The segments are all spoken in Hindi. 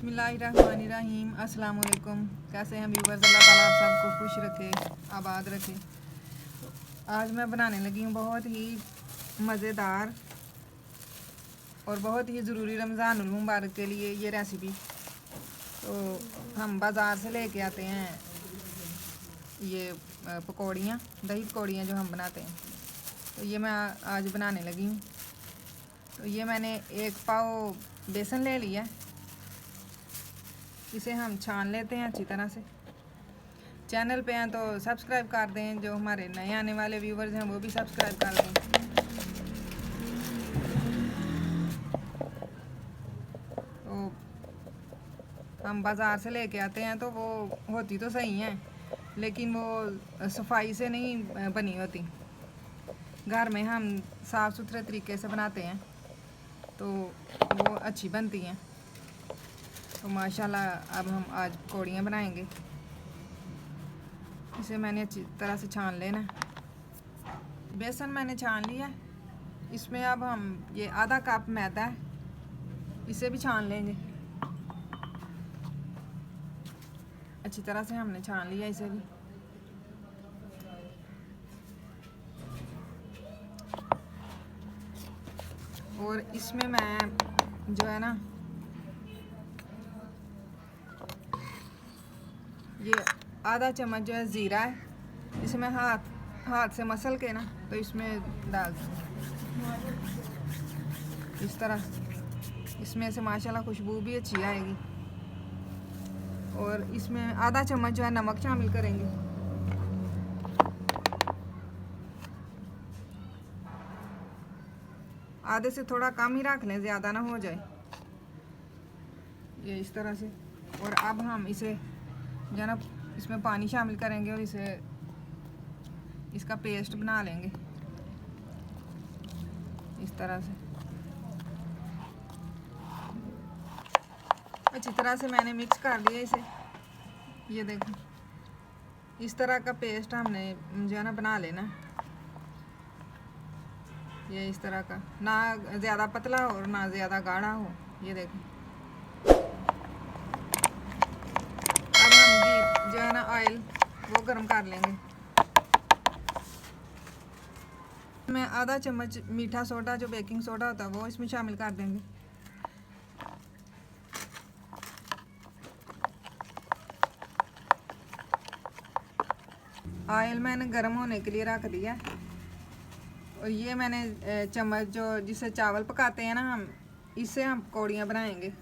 बिस्मिल्लाहिर्रहमानिर्रहीम। अस्सलाम वालेकुम। कैसे हैं व्यूवर्स? अल्लाह ताला आप सबको खुश रखे, आबाद रखे। आज मैं बनाने लगी हूँ बहुत ही मज़ेदार और बहुत ही ज़रूरी रमज़ानुल मुबारक के लिए ये रेसिपी। तो हम बाज़ार से लेके आते हैं ये पकौड़ियाँ, दही पकौड़ियाँ जो हम बनाते हैं। तो ये मैं आज बनाने लगी हूँ। तो ये मैंने 1 पाव बेसन ले लिया। इसे हम छान लेते हैं अच्छी तरह से। चैनल पे हैं तो सब्सक्राइब कर दें, जो हमारे नए आने वाले व्यूवर्स हैं वो भी सब्सक्राइब कर दें। तो हम बाज़ार से लेके आते हैं तो वो होती तो सही हैं, लेकिन वो सफाई से नहीं बनी होती। घर में हम साफ़ सुथरे तरीके से बनाते हैं तो वो अच्छी बनती हैं। तो माशाल्लाह अब हम आज पकौड़ियाँ बनाएंगे। इसे मैंने अच्छी तरह से छान लेना। बेसन मैंने छान लिया। इसमें अब हम ये आधा कप मैदा है, इसे भी छान लेंगे। अच्छी तरह से हमने छान लिया इसे भी। और इसमें मैं जो है ना ये आधा चम्मच जो है ज़ीरा है, इसे मैं हाथ से मसल के ना तो इसमें डाल दूँ इस तरह। इसमें से माशाल्लाह खुशबू भी अच्छी आएगी। और इसमें आधा चम्मच जो है नमक शामिल करेंगे। आधे से थोड़ा कम ही रख लें, ज़्यादा ना हो जाए। ये इस तरह से। और अब हम इसे जो है ना इसमें पानी शामिल करेंगे और इसका पेस्ट बना लेंगे इस तरह से। अच्छी तरह से मैंने मिक्स कर लिया इसे। ये देखो इस तरह का पेस्ट हमने जो है ना बना लेना। ये इस तरह का, ना ज़्यादा पतला हो और ना ज़्यादा गाढ़ा हो। ये देखो अब हम घी जो है ना ऑयल वो गर्म कर लेंगे। मैं आधा चम्मच मीठा सोडा जो बेकिंग सोडा होता है वो इसमें शामिल कर देंगे। ऑयल मैंने गर्म होने के लिए रख दिया। और ये मैंने चम्मच जो जिससे चावल पकाते हैं ना हम, इससे हम पकौड़ियाँ बनाएंगे।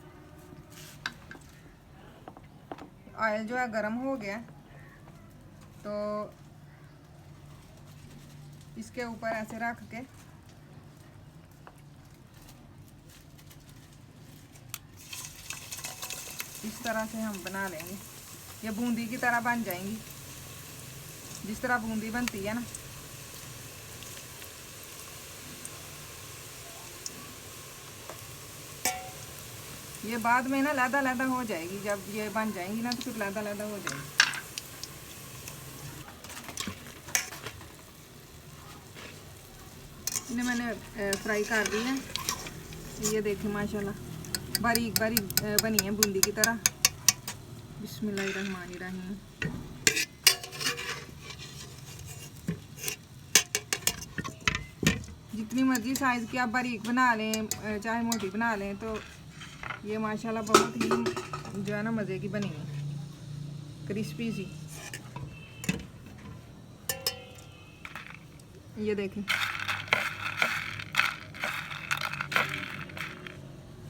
ऑयल जो है गर्म हो गया तो इसके ऊपर ऐसे रख के इस तरह से हम बना लेंगे। ये बूंदी की तरह बन जाएंगी, जिस तरह बूंदी बनती है ना। ये बाद में ना लैदा लैदा हो जाएगी। जब ये बन जाएंगी ना तो फिर लैदा लैदा हो जाएगी। इन्हें मैंने फ्राई कर दी है। ये देखिए माशाल्लाह बारीक बारीक बनी है बूंदी की तरह। बिस्मिल्लाहिर्रहमानिर्रहीम। जितनी मर्जी साइज़ की आप बारीक बना लें चाहे मोटी बना लें, तो ये माशाल्लाह बहुत ही जो है ना मज़े की बनी है, क्रिस्पी सी। ये देखें।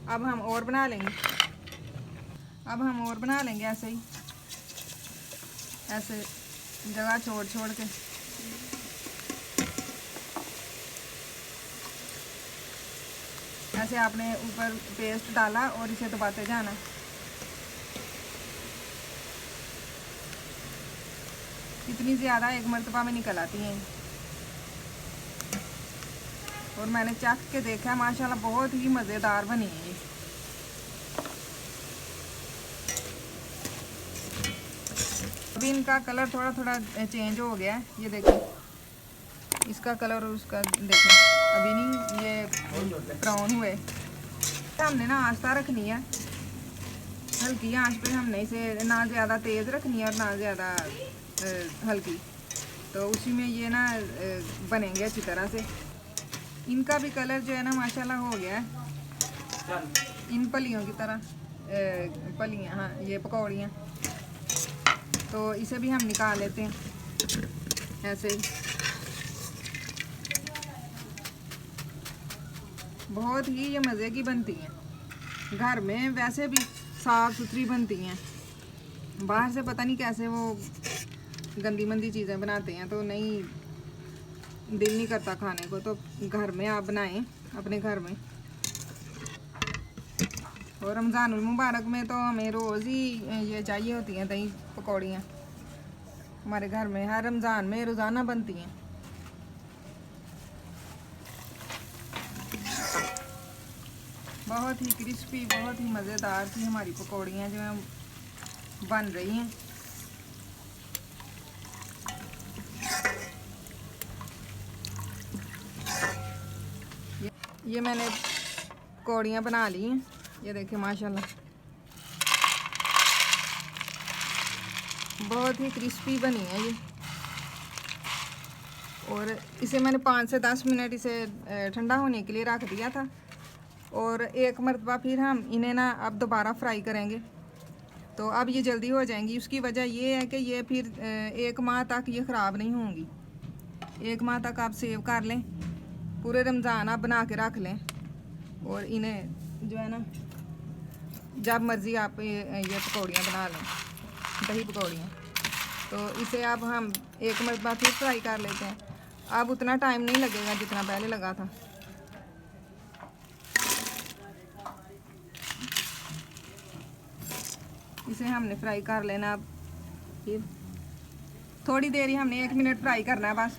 अब हम और बना लेंगे। ऐसे ही, ऐसे जगह छोड़ छोड़ के। ऐसे आपने ऊपर पेस्ट डाला और इसे दबाते जाना। इतनी ज़्यादा एक मरतबा में निकल आती हैं। और मैंने चख के देखा है माशाल्लाह बहुत ही मज़ेदार बनी है ये। अभी इनका कलर थोड़ा थोड़ा चेंज हो गया है। ये देखें इसका कलर और उसका देखें, अभी नहीं ये ब्राउन हुए। हमने ना आस्था रखनी है हल्की आंच पे हमने इसे ना ज़्यादा तेज़ रखनी है और ना ज़्यादा हल्की, तो उसी में ये ना बनेंगे अच्छी तरह से। इनका भी कलर जो है ना माशाल्लाह हो गया है इन फलियों की तरह, फलियाँ, हाँ ये पकौड़ियाँ। तो इसे भी हम निकाल लेते हैं ऐसे ही। बहुत ही ये मज़े की बनती हैं, घर में वैसे भी साफ़ सुथरी बनती हैं। बाहर से पता नहीं कैसे वो गंदी मंदी चीज़ें बनाते हैं, तो नहीं, दिल नहीं करता खाने को। तो घर में आप बनाएं अपने घर में। और रमज़ानुल मुबारक में तो हमें रोज़ ही ये चाहिए होती हैं दही पकौड़ियाँ। हमारे घर में हर रमज़ान में रोज़ाना बनती हैं। बहुत ही क्रिस्पी, बहुत ही मज़ेदार सी हमारी पकौड़ियाँ जो हैं बन रही हैं। ये मैंने पकौड़ियाँ बना ली हैं, ये देखिए माशाल्लाह बहुत ही क्रिस्पी बनी है ये। और इसे मैंने 5 से 10 मिनट इसे ठंडा होने के लिए रख दिया था। और एक मरतबा फिर हम इन्हें ना अब दोबारा फ्राई करेंगे, तो अब ये जल्दी हो जाएंगी। उसकी वजह ये है कि ये फिर 1 माह तक ये ख़राब नहीं होंगी। 1 माह तक आप सेव कर लें, पूरे रमज़ान आप बना के रख लें, और इन्हें जो है ना जब मर्ज़ी आप ये पकौड़ियाँ बना लें, दही पकौड़ियाँ। तो इसे अब हम एक मरतबा फिर फ्राई कर लेते हैं। अब उतना टाइम नहीं लगेगा जितना पहले लगा था। इसे हमने फ्राई कर लेना। अब फिर थोड़ी देर ही हमने 1 मिनट फ्राई करना है बस।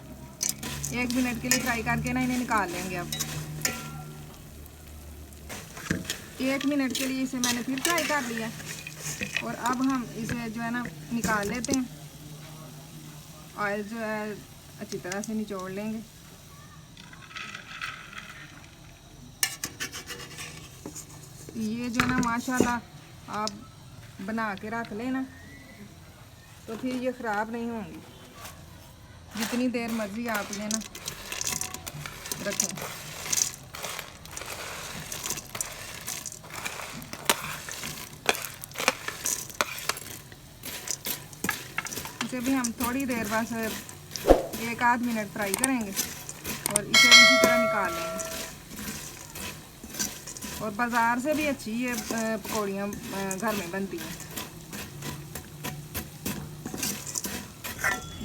1 मिनट के लिए फ्राई करके ना इन्हें निकाल लेंगे। अब 1 मिनट के लिए इसे मैंने फिर फ्राई कर लिया, और अब हम इसे जो है ना निकाल लेते हैं। ऑयल जो है अच्छी तरह से निचोड़ लेंगे। ये जो ना माशाल्लाह आप बना के रख लेना, तो फिर ये ख़राब नहीं होंगी, जितनी देर मर्ज़ी आप इन्हें ना रखें। इसे भी हम थोड़ी देर बस 1 आध मिनट फ्राई करेंगे, और इसे भी इसी तरह निकाल लेंगे। और बाज़ार से भी अच्छी ये पकौड़ियाँ घर में बनती हैं।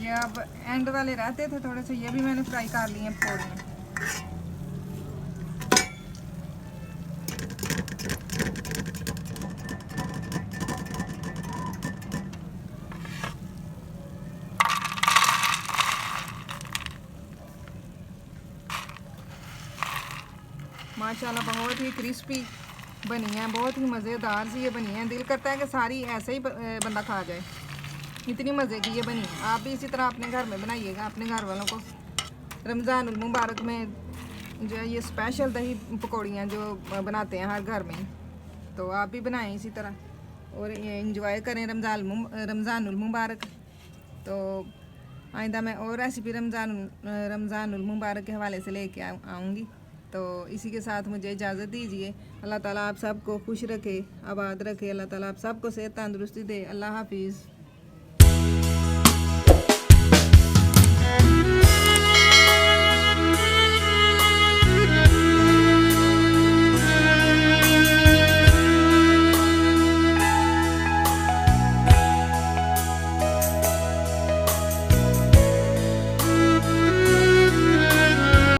ये अब एंड वाले रहते थे थोड़े से, ये भी मैंने फ्राई कर लिए हैं पकौड़ियाँ। माशाल्लाह बहुत ही क्रिस्पी बनी है, बहुत ही मज़ेदार सी ये बनी है। दिल करता है कि सारी ऐसे ही बंदा खा जाए, इतनी मज़े की ये बनी है। आप भी इसी तरह अपने घर में बनाइएगा, अपने घर वालों को रमज़ानुल मुबारक में जो है ये स्पेशल दही पकौड़ियाँ जो बनाते हैं हर घर में, तो आप भी बनाएं इसी तरह और इंजॉय करें रमज़ानुल मुबारक। तो आइंदा मैं और रेसिपी रमज़ानुल मुबारक के हवाले से लेके आऊँगी। तो इसी के साथ मुझे इजाज़त दीजिए। अल्लाह ताला आप सबको खुश रखे, आबाद रखे। अल्लाह ताला आप सबको सेहत तंदुरुस्ती दे। अल्लाह हाफिज़।